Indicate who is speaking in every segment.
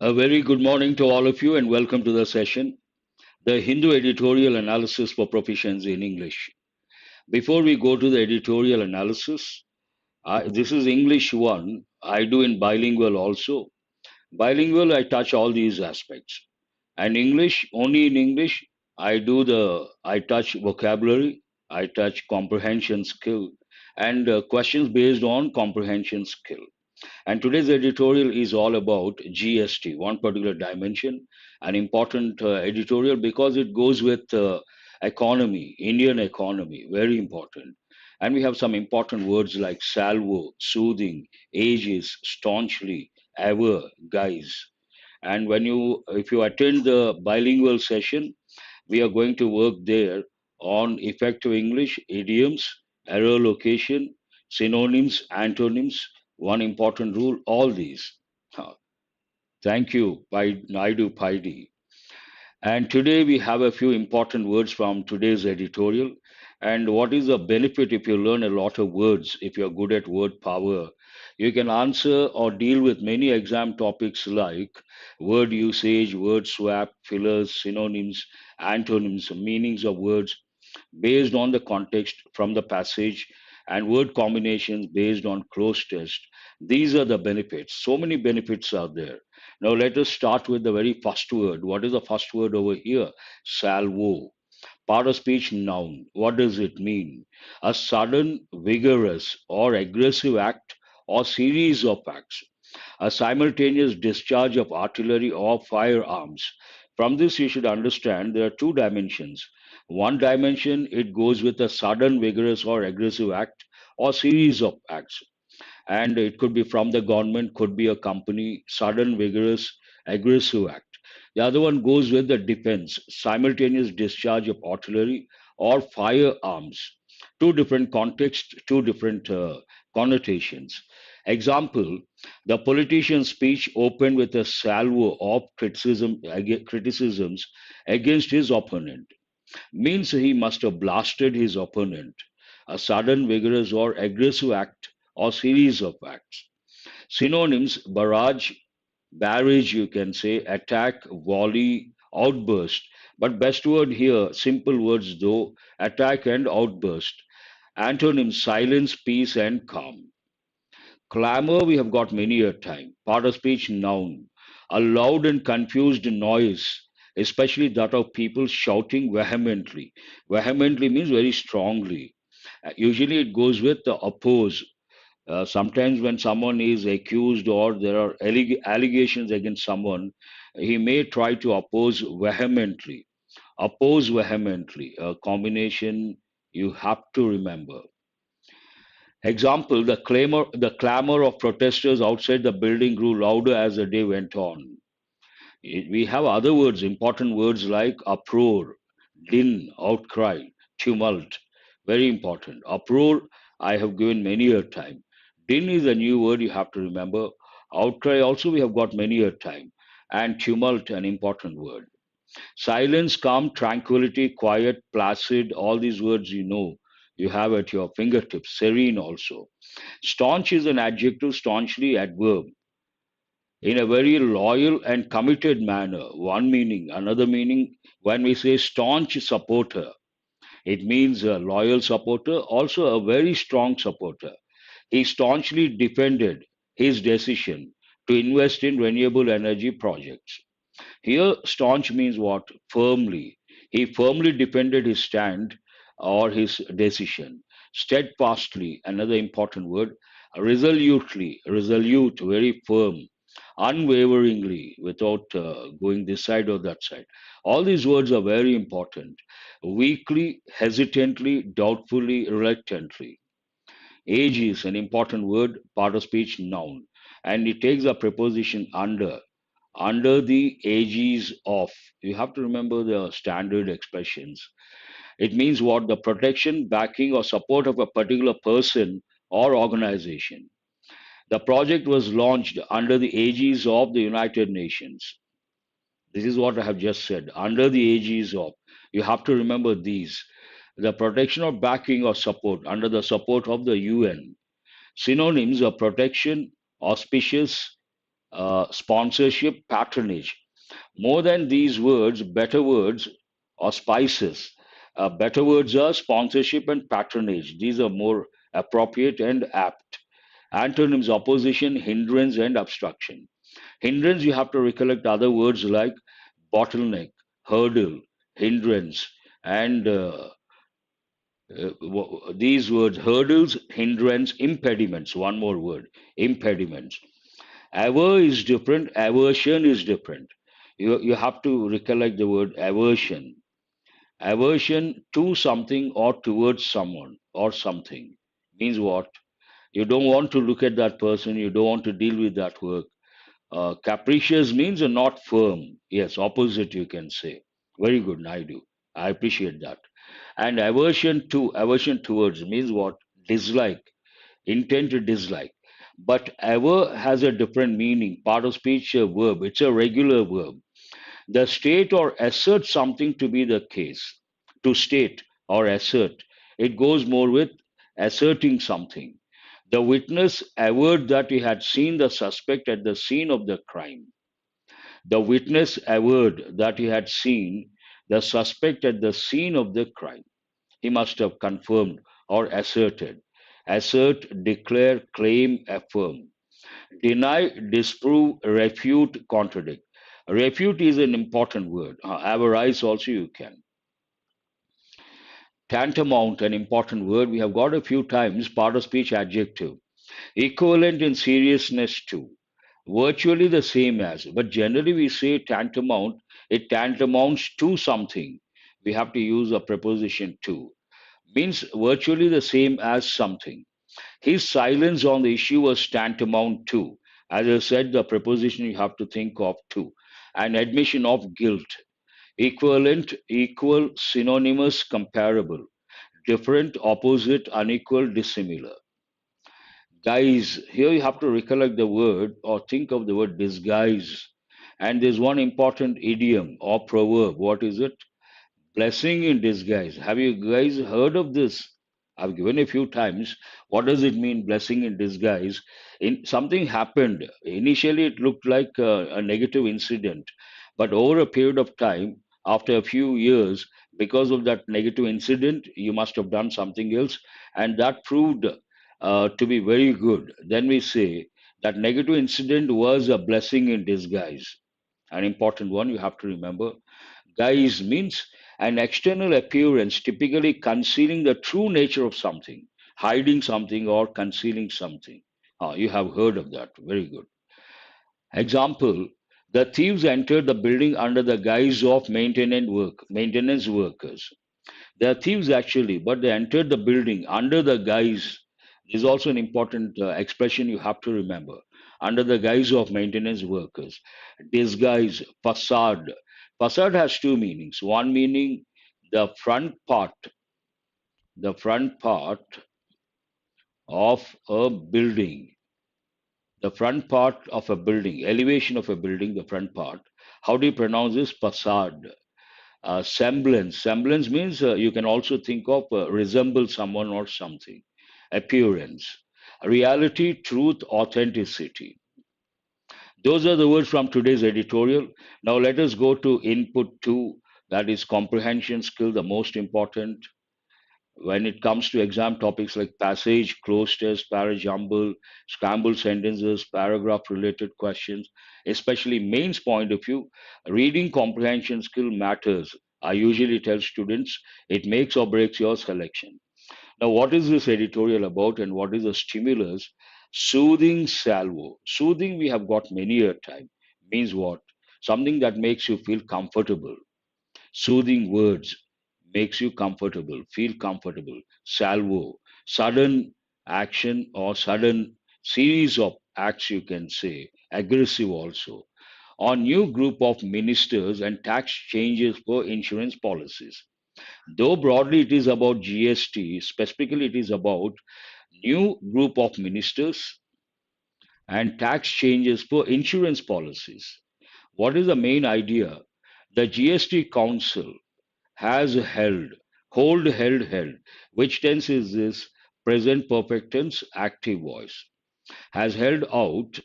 Speaker 1: A very good morning to all of you and welcome to the session, the Hindu Editorial Analysis for Proficiency in English. Before we go to the editorial analysis, this is English 1. I do in bilingual also. Bilingual, I touch all these aspects. And English, only in English, I touch vocabulary, I touch comprehension skill, and questions based on comprehension skill. And today's editorial is all about GST, one particular dimension, an important editorial because it goes with economy, Indian economy, very important. And we have some important words like salvo, soothing, ages, staunchly, ever, guys. And if you attend the bilingual session, we are going to work there on effective English, idioms, error location, synonyms, antonyms, one important rule, all these. Huh. Thank you, Naidu Paidi. And today we have a few important words from today's editorial. And what is the benefit if you learn a lot of words, if you're good at word power? You can answer or deal with many exam topics like word usage, word swap, fillers, synonyms, antonyms, meanings of words based on the context from the passage, and word combinations based on close test. These are the benefits. So many benefits are there. Now let us start with the very first word. What is the first word over here? Salvo. Part of speech noun. What does it mean? A sudden, vigorous, or aggressive act or series of acts. A simultaneous discharge of artillery or firearms. From this, you should understand there are two dimensions. One dimension, it goes with a sudden, vigorous, or aggressive act or series of acts. And it could be from the government, could be a company, sudden, vigorous, aggressive act. The other one goes with the defense, simultaneous discharge of artillery or firearms. Two different contexts, two different connotations. Example, the politician's speech opened with a salvo of criticisms against his opponent. Means he must have blasted his opponent. A sudden, vigorous, or aggressive act or series of acts. Synonyms barrage, you can say, attack, volley, outburst. But best word here, simple words though, attack and outburst. Antonyms, silence, peace, and calm. Clamor, we have got many a time. Part of speech, noun. A loud and confused noise, especially that of people shouting vehemently. Vehemently means very strongly. Usually it goes with the oppose. Sometimes when someone is accused or there are allegations against someone, he may try to oppose vehemently. Oppose vehemently, a combination you have to remember. Example, the clamor of protesters outside the building grew louder as the day went on. We have other words, important words like uproar, din, outcry, tumult. Very important. Uproar, I have given many a time. Din is a new word you have to remember. Outcry also we have got many a time. And tumult, an important word. Silence, calm, tranquility, quiet, placid, all these words you have at your fingertips. Serene also. Staunch is an adjective, staunchly adverb. In a very loyal and committed manner. One meaning. Another meaning, when we say staunch supporter, it means a loyal supporter, also a very strong supporter. He staunchly defended his decision to invest in renewable energy projects. Here, staunch means what? Firmly. He firmly defended his stand or his decision. Steadfastly, another important word. Resolutely, resolute, very firm. Unwaveringly, without going this side or that side. All these words are very important. Weakly, hesitantly, doubtfully, reluctantly. Age is an important word, part of speech, noun, and it takes a preposition under. Under the aegis of. You have to remember the standard expressions. It means what? The protection, backing, or support of a particular person or organization. The project was launched under the aegis of the United Nations. This is what I have just said. Under the aegis of. You have to remember these. The protection or backing or support under the support of the UN. Synonyms of protection, auspicious, sponsorship, patronage. More than these words, better words or spices. Better words are sponsorship and patronage. These are more appropriate and apt. Antonyms: opposition, hindrance, and obstruction. Hindrance, you have to recollect other words like bottleneck, hurdle, hindrance, and these words: hurdles, hindrance, impediments. One more word: impediments. Aver is different, aversion is different. You have to recollect the word aversion. Aversion to something or towards someone or something means what? You don't want to look at that person, you don't want to deal with that work. Capricious means not firm. Yes, opposite you can say. Very good, Naidu. I appreciate that. And aversion towards means what? Dislike, intent to dislike. But ever has a different meaning. Part of speech, a verb. It's a regular verb. The state or assert something to be the case. To state or assert. It goes more with asserting something. The witness averred that he had seen the suspect at the scene of the crime. The witness averred that he had seen the suspect at the scene of the crime. He must have confirmed or asserted. Assert, declare, claim, affirm. Deny, disprove, refute, contradict. Refute is an important word. Avarice also you can. Tantamount, an important word. We have got a few times. Part of speech, adjective. Equivalent in seriousness to. Virtually the same as. But generally we say tantamount. It tantamounts to something. We have to use a preposition to. Means virtually the same as something. His silence on the issue was tantamount to. As I said, the preposition you have to think of to. An admission of guilt. Equivalent, equal, synonymous, comparable. Different, opposite, unequal, dissimilar. Guys, here you have to recollect the word or think of the word disguise. And there's one important idiom or proverb. What is it? Blessing in disguise. Have you guys heard of this? I've given a few times. What does it mean, blessing in disguise? In something happened. Initially, it looked like a negative incident, but over a period of time, after a few years, because of that negative incident, you must have done something else, and that proved to be very good. Then we say that negative incident was a blessing in disguise. An important one you have to remember. Guise means an external appearance, typically concealing the true nature of something, hiding something or concealing something. You have heard of that. Very good. Example: the thieves entered the building under the guise of maintenance workers. They are thieves actually, but they entered the building under the guise. This is also an important expression you have to remember. Under the guise of maintenance workers. Disguise, facade. Facade has two meanings. One meaning, the front part of a building. The front part of a building, elevation of a building, the front part. How do you pronounce this? Facade. Semblance. Semblance means you can also think of resemble someone or something. Appearance. Reality, truth, authenticity. Those are the words from today's editorial. Now let us go to input two, that is comprehension skill, the most important when it comes to exam topics like passage, close test, parajumble, scrambled sentences, paragraph related questions, especially mains point of view, reading comprehension skill matters. I usually tell students it makes or breaks your selection. Now, what is this editorial about and what is the stimulus? Soothing salvo. Soothing, we have got many a time. Means what? Something that makes you feel comfortable. Soothing words makes you comfortable, feel comfortable. Salvo, sudden action or sudden series of acts, you can say. Aggressive also. On new group of ministers and tax changes for insurance policies. Though broadly it is about GST, specifically it is about new group of ministers and tax changes for insurance policies. What is the main idea? The GST Council has held, which tense is this? Present perfect tense, active voice. Has held out,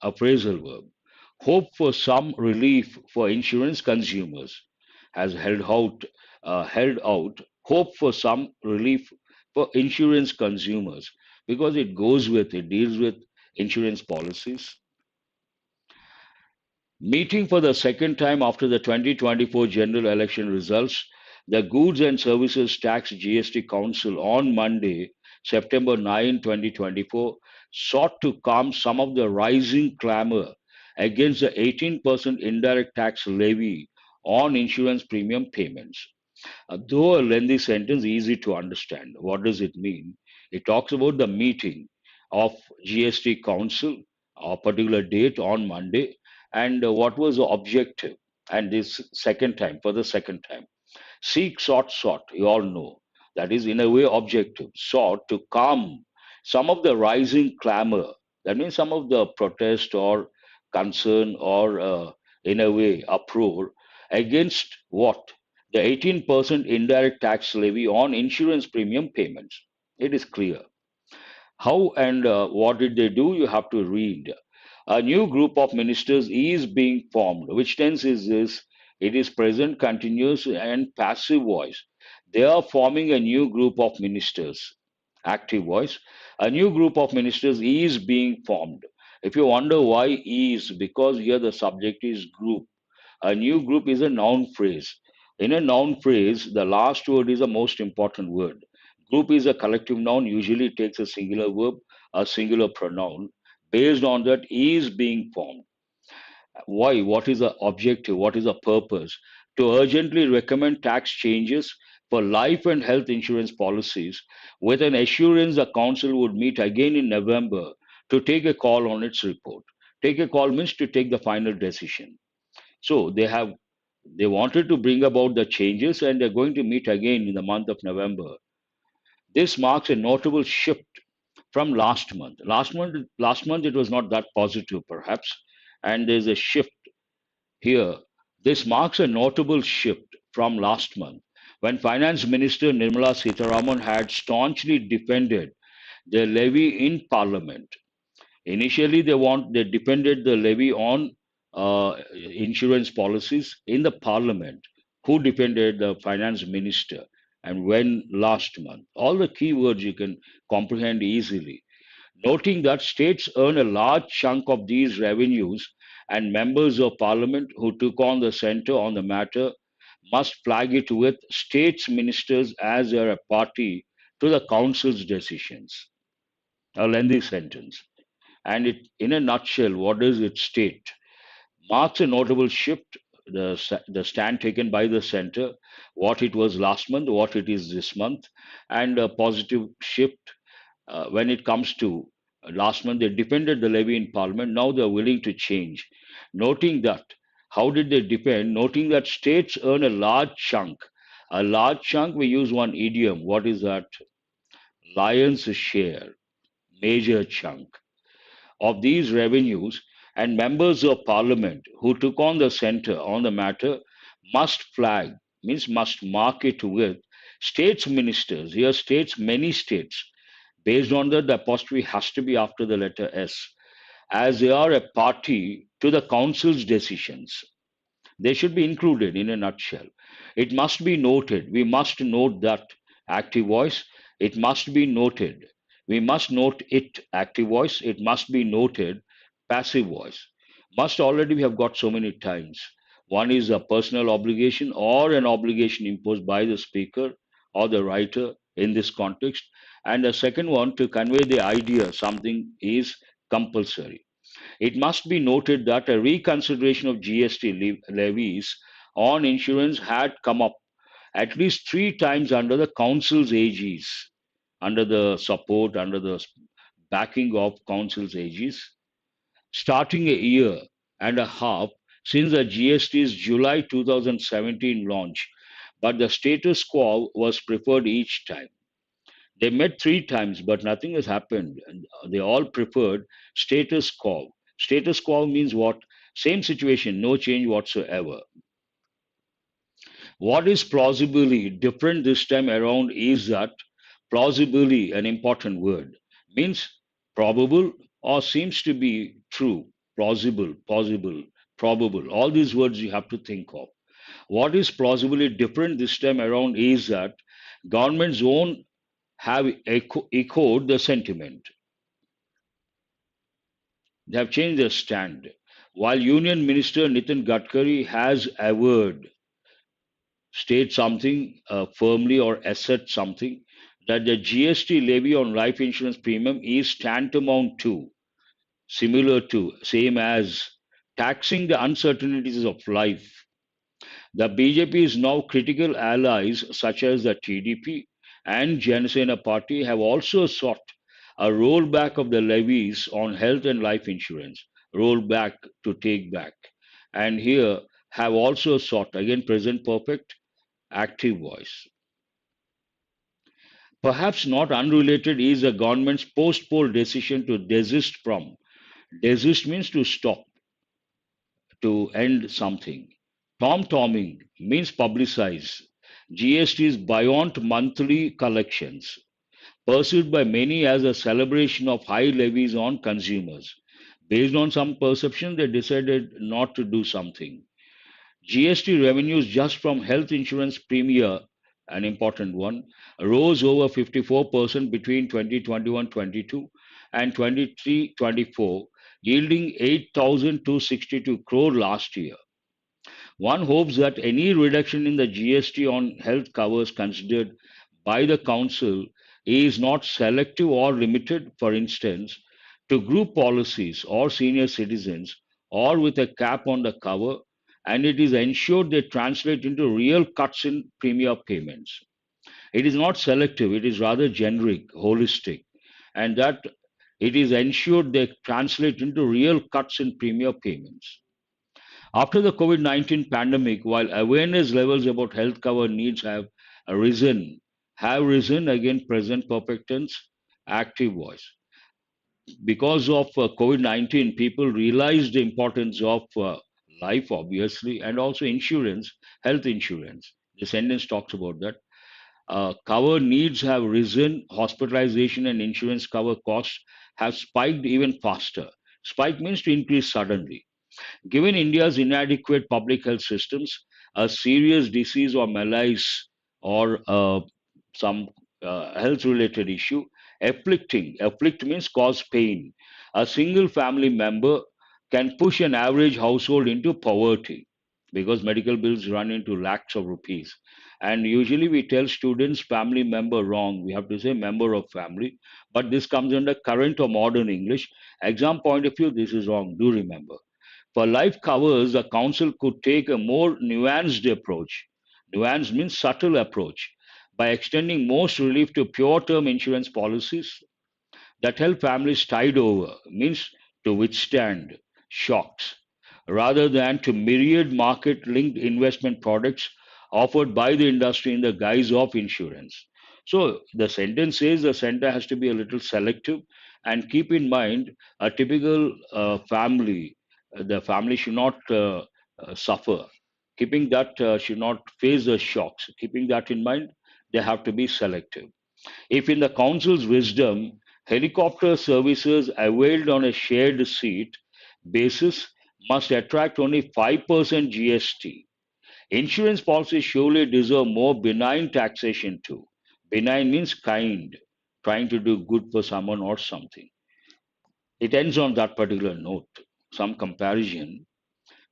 Speaker 1: appraisal verb. Hope for some relief for insurance consumers has held out hope for some relief for insurance consumers because it deals with insurance policies. Meeting for the second time after the 2024 general election results, the Goods and Services Tax GST Council on Monday, September 9, 2024, sought to calm some of the rising clamor against the 18% indirect tax levy on insurance premium payments. Though a lengthy sentence, easy to understand. What does it mean? It talks about the meeting of GST Council, a particular date on Monday, and what was the objective. And this second time, for the second time, seek, sought, you all know. That is, in a way, objective, sought to calm some of the rising clamor. That means some of the protest or concern or, in a way, uproar against what? The 18% indirect tax levy on insurance premium payments. It is clear. How and what did they do? You have to read. A new group of ministers is being formed. Which tense is this? It is present, continuous, and passive voice. They are forming a new group of ministers. Active voice. A new group of ministers is being formed. If you wonder why is, because here the subject is group. A new group is a noun phrase. In a noun phrase, the last word is the most important word. Group is a collective noun, usually takes a singular verb, a singular pronoun. Based on that, is being formed. Why? What is the objective? What is the purpose? To urgently recommend tax changes for life and health insurance policies with an assurance the council would meet again in November to take a call on its report. Take a call means to take the final decision. So they wanted to bring about the changes and they're going to meet again in the month of November. This marks a notable shift from last month. Last month it was not that positive perhaps, and there's a shift here. This marks a notable shift from last month when Finance Minister Nirmala Sitharaman had staunchly defended the levy in Parliament. Initially, they depended the levy on insurance policies in the parliament. Who depended the finance minister? And when last month? All the keywords you can comprehend easily. Noting that states earn a large chunk of these revenues, and members of parliament who took on the center on the matter must flag it with states ministers as they are a party to the council's decisions. A lengthy sentence. And it, in a nutshell, what does it state? Marks a notable shift, the stand taken by the center, what it was last month, what it is this month, and a positive shift when it comes to last month, they defended the levy in parliament. Now they're willing to change. Noting that, how did they defend? Noting that states earn a large chunk. A large chunk, we use one idiom. What is that? Lion's share, major chunk of these revenues, and members of parliament who took on the center on the matter must flag, means must mark it with states ministers. Here, states, many states. Based on that, the apostrophe has to be after the letter S, as they are a party to the council's decisions. They should be included in a nutshell. It must be noted, we must note that active voice, it must be noted. We must note it, active voice, it must be noted, passive voice. Must already we have got so many times. One is a personal obligation or an obligation imposed by the speaker or the writer in this context. And the second one, to convey the idea something is compulsory. It must be noted that a reconsideration of GST levies on insurance had come up at least three times under the council's aegis, under the support, under the backing of council's aegis, starting a year and a half since the GST's July 2017 launch, but the status quo was preferred each time. They met three times, but nothing has happened. And they all preferred status quo. Status quo means what? Same situation, no change whatsoever. What is plausibly different this time around is that plausibly, an important word, means probable or seems to be true. plausible, possible, probable. All these words you have to think of. What is plausibly different this time around is that government's own have echoed the sentiment. They have changed their stand. While Union Minister Nitin Gadkari has averred, state something firmly or assert something, that the GST levy on life insurance premium is tantamount to, similar to, same as taxing the uncertainties of life. The BJP is now critical allies such as the TDP and Janasena party have also sought a rollback of the levies on health and life insurance, rollback to take back, and here have also sought, again present perfect, active voice. Perhaps not unrelated is the government's post-poll decision to desist from. Desist means to stop, to end something. Tom-tomming means publicize. GST is beyond monthly collections, pursued by many as a celebration of high levies on consumers. Based on some perception, they decided not to do something. GST revenues just from health insurance premium, an important one, rose over 54% between 2021-22 and 23-24, yielding 8,262 crore last year. One hopes that any reduction in the GST on health covers considered by the Council is not selective or limited, for instance, to group policies or senior citizens or with a cap on the cover, and it is ensured they translate into real cuts in premium payments. It is not selective, it is rather generic, holistic, and that it is ensured they translate into real cuts in premium payments. After the COVID 19 pandemic, while awareness levels about health cover needs have risen again, present perfect tense, active voice. Because of COVID 19, people realized the importance of life, obviously, and also insurance, health insurance. The sentence talks about that. Cover needs have risen, hospitalization and insurance cover costs have spiked even faster. Spike means to increase suddenly. Given India's inadequate public health systems, a serious disease or malaise or some health related issue, afflict means cause pain. A single family member can push an average household into poverty because medical bills run into lakhs of rupees. And usually we tell students family member wrong. We have to say member of family. But this comes under current or modern English. Exam point of view, this is wrong. Do remember. For life covers, the council could take a more nuanced approach. Nuanced means subtle approach by extending most relief to pure term insurance policies that help families tide over, means to withstand shocks, rather than to myriad market linked investment products offered by the industry in the guise of insurance. So the sentence says the center has to be a little selective and keep in mind a typical family, the family should not suffer. Keeping that should not face the shocks. Keeping that in mind, they have to be selective. If in the council's wisdom, helicopter services availed on a shared seat basis must attract only 5% GST, insurance policies surely deserve more benign taxation too. Benign means kind, trying to do good for someone or something. It ends on that particular note, some comparison.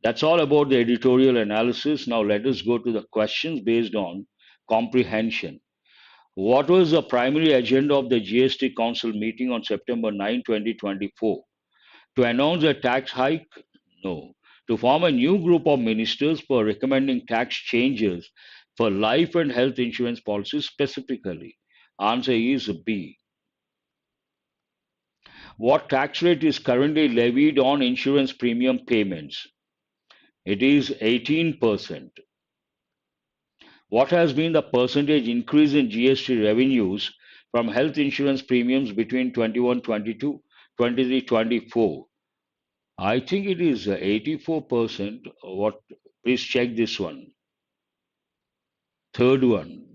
Speaker 1: That's all about the editorial analysis. Now let us go to the questions based on comprehension. What was the primary agenda of the GST Council meeting on September 9, 2024? To announce a tax hike? No. To form a new group of ministers for recommending tax changes for life and health insurance policies specifically? Answer is B. What tax rate is currently levied on insurance premium payments? It is 18%. What has been the percentage increase in GST revenues from health insurance premiums between 21-22, 23-24? I think it is 84%. What? Please check this one. Third one.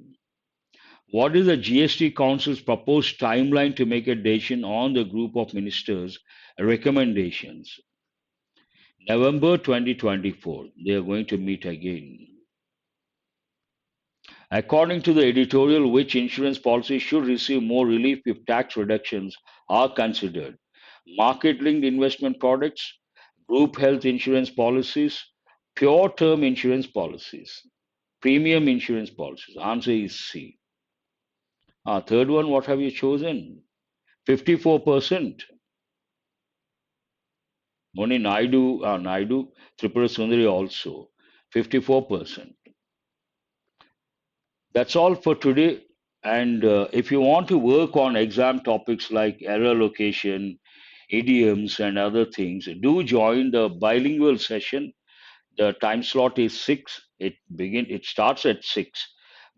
Speaker 1: What is the GST Council's proposed timeline to make a decision on the group of ministers' recommendations? November 2024, they are going to meet again. According to the editorial, which insurance policy should receive more relief if tax reductions are considered? Market linked investment products, group health insurance policies, pure term insurance policies, premium insurance policies. Answer is C. Third one, what have you chosen? 54%. Only Naidu, Tripura Sundari also. 54%. That's all for today. And if you want to work on exam topics like error location, idioms, and other things, do join the bilingual session. The time slot is 6. It starts at 6,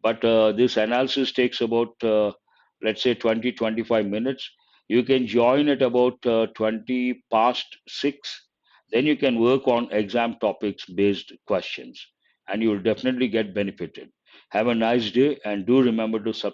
Speaker 1: but this analysis takes about let's say 20-25 minutes. You can join at about 20 past 6. Then you can work on exam topics based questions, and you will definitely get benefited. Have a nice day, and do remember to subscribe.